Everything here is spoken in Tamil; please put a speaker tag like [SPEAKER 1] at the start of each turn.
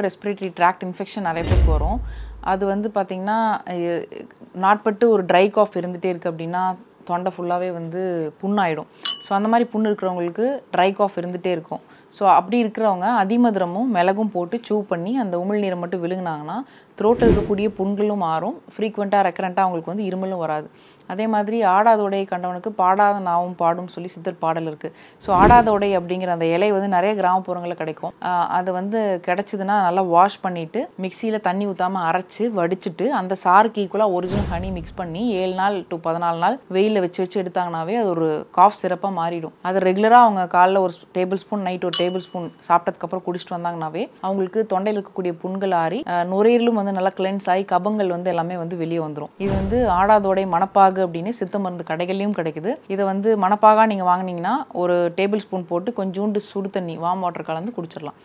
[SPEAKER 1] ரெஸ்பிரேட்டரி ட்ராக்ட் இன்ஃபெக்ஷன் நிறைய பேருக்கு வரும். அது வந்து பார்த்தீங்கன்னா, நாட்பட்டு ஒரு ட்ரை காஃப் இருந்துகிட்டே இருக்குது அப்படின்னா தொண்டை ஃபுல்லாகவே வந்து புண்ணாயிடும். ஸோ அந்த மாதிரி புண்ணு இருக்கிறவங்களுக்கு ட்ரை காஃப் இருந்துகிட்டே இருக்கும். ஸோ அப்படி இருக்கிறவங்க அதிமதுரமும் மிளகும் போட்டு சூ பண்ணி அந்த உமிழ்நீரை மட்டும் விழுங்கினாங்கன்னா த்ரோட்டில் இருக்கக்கூடிய புண்களும் மாறும். ஃப்ரீக்வெண்ட்டாக ரெக்கரண்ட்டாக அவங்களுக்கு வந்து இருமலும் வராது. அதே மாதிரி ஆடாதோடை கண்டவனுக்கு பாடாத நாவும் பாடும் சொல்லி சித்தர் பாடல் இருக்குது. ஸோ ஆடாதோடை அப்படிங்கிற அந்த இலை வந்து நிறைய கிராமப்புறங்களில் கிடைக்கும். அது வந்து கிடைச்சதுன்னா நல்லா வாஷ் பண்ணிவிட்டு மிக்சியில் தண்ணி ஊற்றாமல் அரைச்சி வடிச்சிட்டு அந்த சாருக்கு ஈக்குவலாக ஒரிஜினல் ஹனி மிக்ஸ் பண்ணி 7 நாள் to 14 நாள் வெயிலில் வச்சு எடுத்தாங்கனாவே அது ஒரு காஃப் சிறப்பாக மாறிடும். அது ரெகுலராக அவங்க காலைல ஒரு டேபிள் ஸ்பூன், நைட் ஒரு டேபிள் ஸ்பூன் சாப்பிட்டதுக்கப்புறம் குடிச்சிட்டு வந்தாங்கனாவே அவங்களுக்கு தொண்டையில் இருக்கக்கூடிய புண்கள் ஆறி நுரையீரலும் வந்து நல்லா கிளென்ஸ் ஆகி கபங்கள் வந்து எல்லாமே வந்து வெளியே வந்துடும். இது வந்து ஆடாதோடை மணப்பாகு அப்படின்னு சித்த மருந்து கடைகள்லையும் கிடைக்குது. இதை வந்து மணப்பாகா நீங்கள் வாங்கினீங்கன்னா ஒரு டேபிள் ஸ்பூன் போட்டு கொஞ்சோண்டு சுடு தண்ணி வார்ம் வாட்டர் கலந்து குடிச்சிடலாம்.